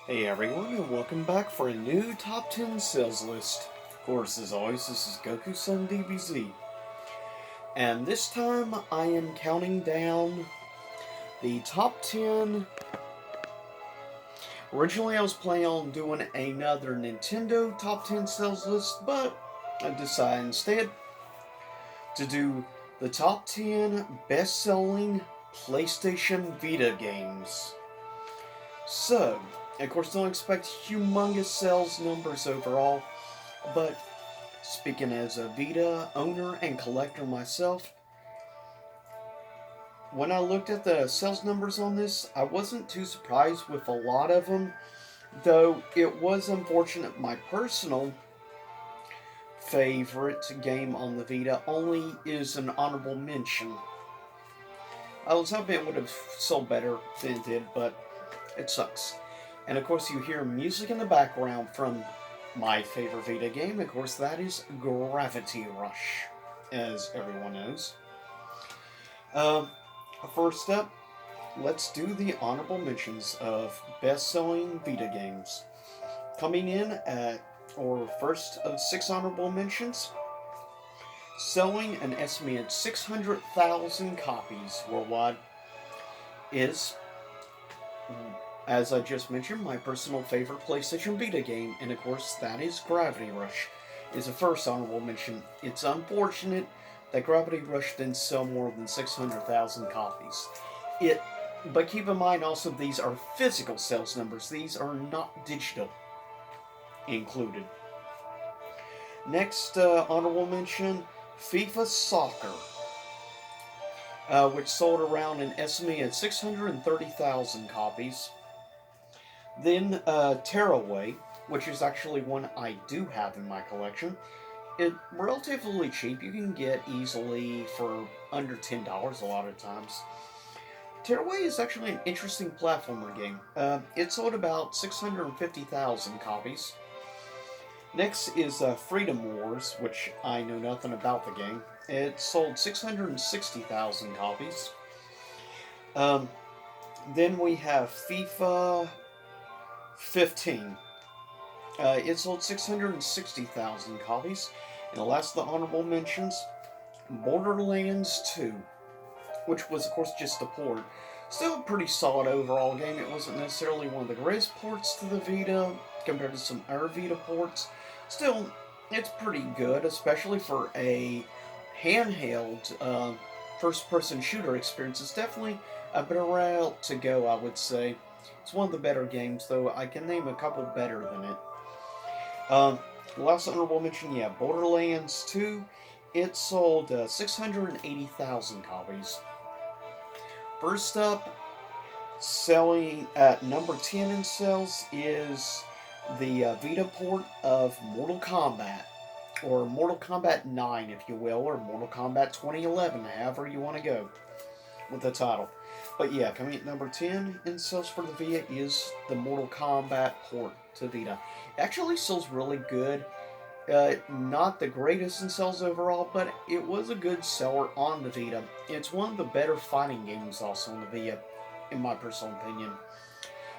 Hey everyone, and welcome back for a new top 10 sales list. Of course, as always, this is Goku-san DBZ. And this time I am counting down the top 10. Originally I was planning on doing another Nintendo top 10 sales list, but I decided instead to do the top 10 best-selling PlayStation Vita games. So, of course, don't expect humongous sales numbers overall, but speaking as a Vita owner and collector myself, when I looked at the sales numbers on this, I wasn't too surprised with a lot of them, though it was unfortunate my personal favorite game on the Vita only is an honorable mention. I was hoping it would have sold better than it did, but it sucks. And of course, you hear music in the background from my favorite Vita game. Of course, that is Gravity Rush, as everyone knows. Um, First up, let's do the honorable mentions of best-selling Vita games. Coming in at, or first of six honorable mentions, selling an estimated 600,000 copies worldwide, is, as I just mentioned, my personal favorite PlayStation Vita game, and of course that is Gravity Rush, is a first honorable mention. It's unfortunate that Gravity Rush didn't sell more than 600,000 copies. But keep in mind also these are physical sales numbers. These are not digital included. Next honorable mention, FIFA Soccer, which sold around an estimated 630,000 copies. Then Tearaway, which is actually one I do have in my collection. It's relatively cheap. You can get easily for under $10 a lot of times. Tearaway is actually an interesting platformer game. It sold about 650,000 copies. Next is Freedom Wars, which I know nothing about the game. It sold 660,000 copies. Um, then we have FIFA 15. It sold 660,000 copies. And the last of the honorable mentions, Borderlands 2, which was, of course, just a port. Still a pretty solid overall game. It wasn't necessarily one of the greatest ports to the Vita compared to some other Vita ports. Still, it's pretty good, especially for a handheld first-person shooter experience. It's definitely a better route to go, I would say. It's one of the better games, though I can name a couple better than it. Last honorable mention, yeah, Borderlands 2. It sold 680,000 copies. First up, selling at number 10 in sales is the Vita port of Mortal Kombat, or Mortal Kombat 9, if you will, or Mortal Kombat 2011, however you want to go with the title. But yeah, coming at number 10 in sales for the Vita is the Mortal Kombat port to Vita. It actually sells really good. Not the greatest in sales overall, but it was a good seller on the Vita. It's one of the better fighting games also on the Vita, in my personal opinion.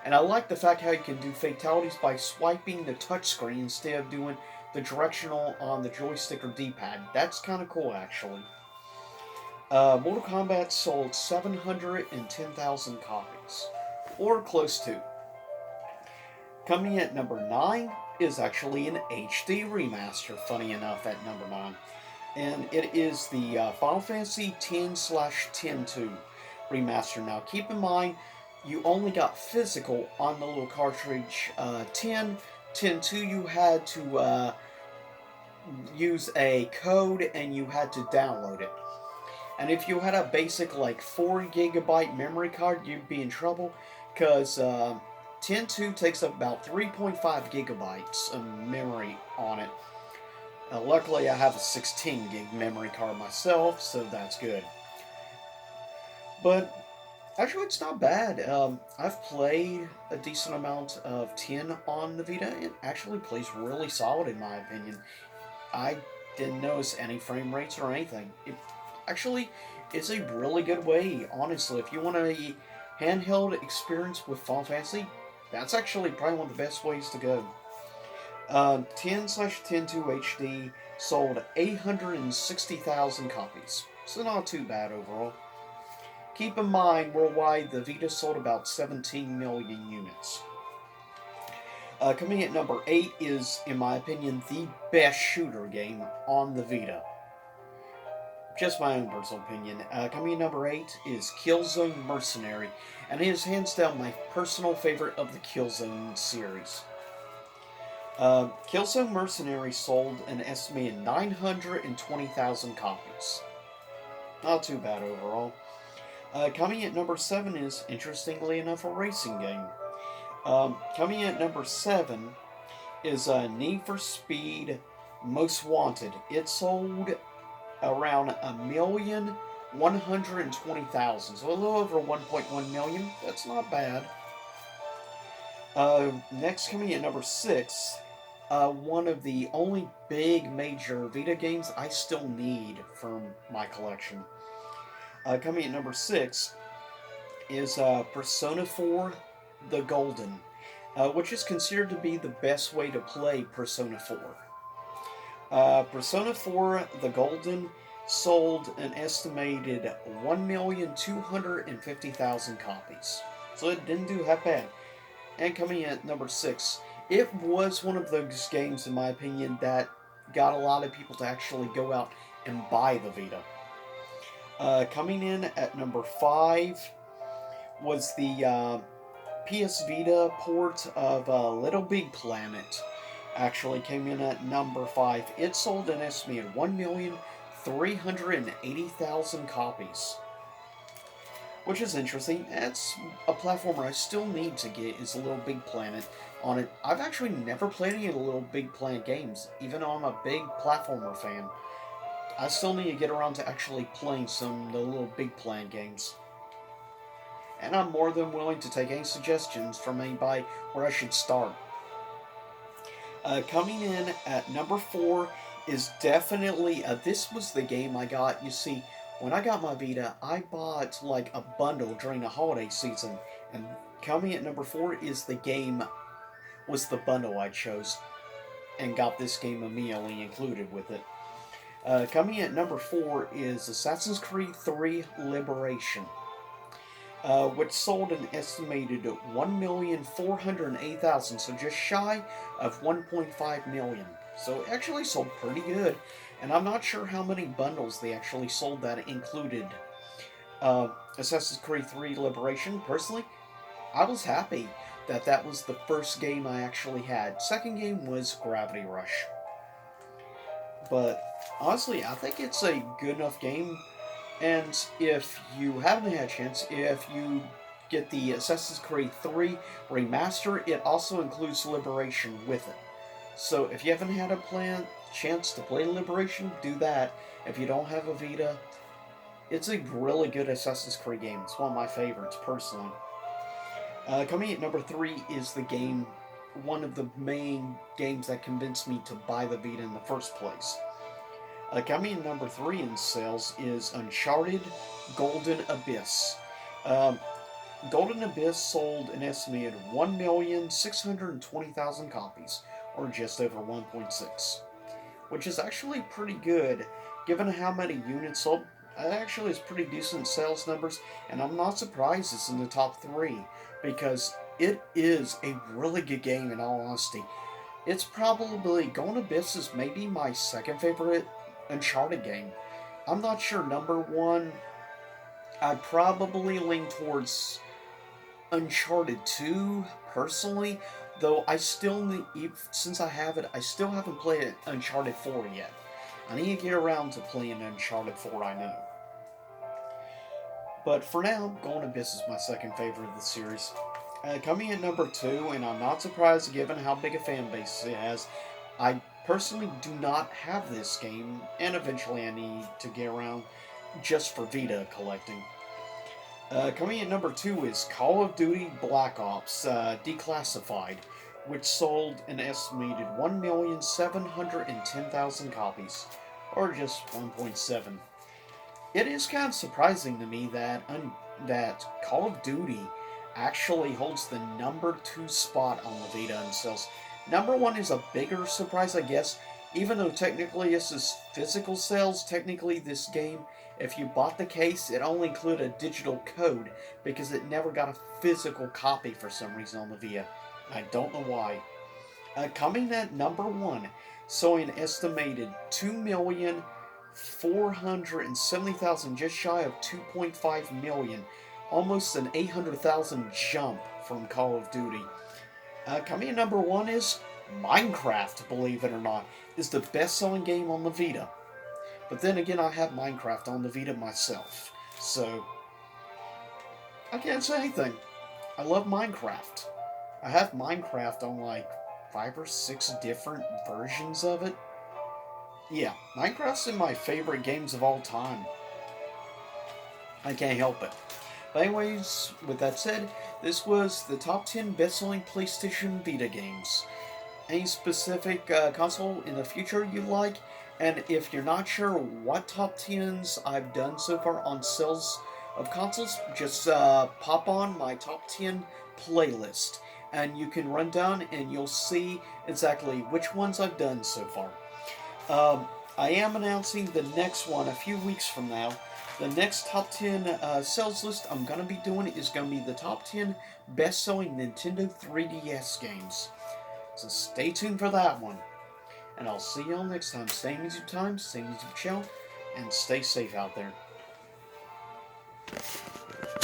And I like the fact how you can do fatalities by swiping the touchscreen instead of doing the directional on the joystick or D-pad. That's kind of cool, actually. Mortal Kombat sold 710,000 copies, or close to. Coming at number 9 is actually an HD remaster, funny enough, at number 9. And it is the Final Fantasy X/10-2 remaster. Now, keep in mind, you only got physical on the little cartridge. 10-2, you had to use a code and you had to download it. And if you had a basic, like, 4 gigabyte memory card, you'd be in trouble, because 10.2 takes up about 3.5 gigabytes of memory on it. Luckily, I have a 16 gig memory card myself, so that's good. But actually, it's not bad. I've played a decent amount of 10 on the Vita. It actually plays really solid, in my opinion. I didn't notice any frame rates or anything. It actually is a really good way, honestly. If you want a handheld experience with Final Fantasy, That's actually probably one of the best ways to go. 10/102 HD sold 860,000 copies, so not too bad overall. Keep in mind, worldwide, the Vita sold about 17 million units. Coming at number 8 is, in my opinion, the best shooter game on the Vita. Just my own personal opinion. Coming at number 8 is Killzone Mercenary, and it is hands down my personal favorite of the Killzone series. Killzone Mercenary sold an estimated 920,000 copies. Not too bad overall. Coming at number 7 is, interestingly enough, a racing game. Coming at number 7 is Need for Speed Most Wanted. It sold around 1,120,000, so a little over 1.1 million. That's not bad. Next, coming at number 6, one of the only big major Vita games I still need from my collection. Coming at number 6 is Persona 4 The Golden, which is considered to be the best way to play Persona 4. Persona 4 The Golden sold an estimated 1,250,000 copies, so it didn't do half bad. And coming at number 6, it was one of those games, in my opinion, that got a lot of people to actually go out and buy the Vita. Coming in at number 5 was the PS Vita port of Little Big Planet. Actually came in at number 5. It sold an estimated 1,380,000 copies. Which is interesting. That's a platformer I still need to get, is Little Big Planet on it. I've actually never played any of the Little Big Planet games, even though I'm a big platformer fan. I still need to get around to actually playing some of the Little Big Planet games. And I'm more than willing to take any suggestions from anybody where I should start. Coming in at number 4 is definitely, this was the game I got. You see, when I got my Vita, I bought like a bundle during the holiday season, and coming at number 4 is the bundle I chose, and got this game immediately included with it. Coming at number 4 is Assassin's Creed 3 Liberation, which sold an estimated 1,408,000, so just shy of 1.5 million. So it actually sold pretty good, and I'm not sure how many bundles they actually sold that included Assassin's Creed 3 Liberation. Personally, I was happy that that was the first game I actually had. Second game was Gravity Rush. But honestly, I think it's a good enough game. And if you haven't had a chance, if you get the Assassin's Creed 3 remaster, it also includes Liberation with it. So if you haven't had a chance to play Liberation, do that. If you don't have a Vita, it's a really good Assassin's Creed game. It's one of my favorites, personally. Coming at number 3 is the game, one of the main games that convinced me to buy the Vita in the first place. Coming in number 3 in sales is Uncharted Golden Abyss. Golden Abyss sold an estimated 1,620,000 copies, or just over 1.6, which is actually pretty good, given how many units sold. It actually is pretty decent sales numbers, and I'm not surprised it's in the top 3, because it is a really good game in all honesty. It's probably, Golden Abyss is maybe my second favorite Uncharted game. I'm not sure. Number 1, I'd probably lean towards Uncharted 2, personally, though I still need, since I have it, I still haven't played Uncharted 4 yet. I need to get around to playing Uncharted 4, I know. But for now, Golden Abyss is my second favorite of the series. Coming at number 2, and I'm not surprised given how big a fan base it has, I personally do not have this game, and eventually I need to get around just for Vita collecting. Coming at number 2 is Call of Duty Black Ops Declassified, which sold an estimated 1,710,000 copies, or just 1.7. It is kind of surprising to me that Call of Duty actually holds the number 2 spot on the Vita in sales. Number 1 is a bigger surprise, I guess. Even though technically this is physical sales, technically this game, if you bought the case, it only included a digital code because it never got a physical copy for some reason on the Vita. I don't know why. Coming at number 1, selling an estimated 2,470,000, just shy of 2.5 million, almost an 800,000 jump from Call of Duty. Coming in number 1 is Minecraft, believe it or not, is the best-selling game on the Vita. But then again, I have Minecraft on the Vita myself, so I can't say anything. I love Minecraft. I have Minecraft on like 5 or 6 different versions of it. Yeah, Minecraft's in my favorite games of all time. I can't help it. But anyways, with that said, this was the top 10 best-selling PlayStation Vita games. Any specific console in the future you like? And if you're not sure what top 10s I've done so far on sales of consoles, just pop on my top 10 playlist. And you can run down and you'll see exactly which ones I've done so far. I am announcing the next one a few weeks from now. The next top 10 sales list I'm going to be doing is going to be the top 10 best-selling Nintendo 3DS games. So stay tuned for that one. And I'll see y'all next time. Same YouTube time, same YouTube channel, and stay safe out there.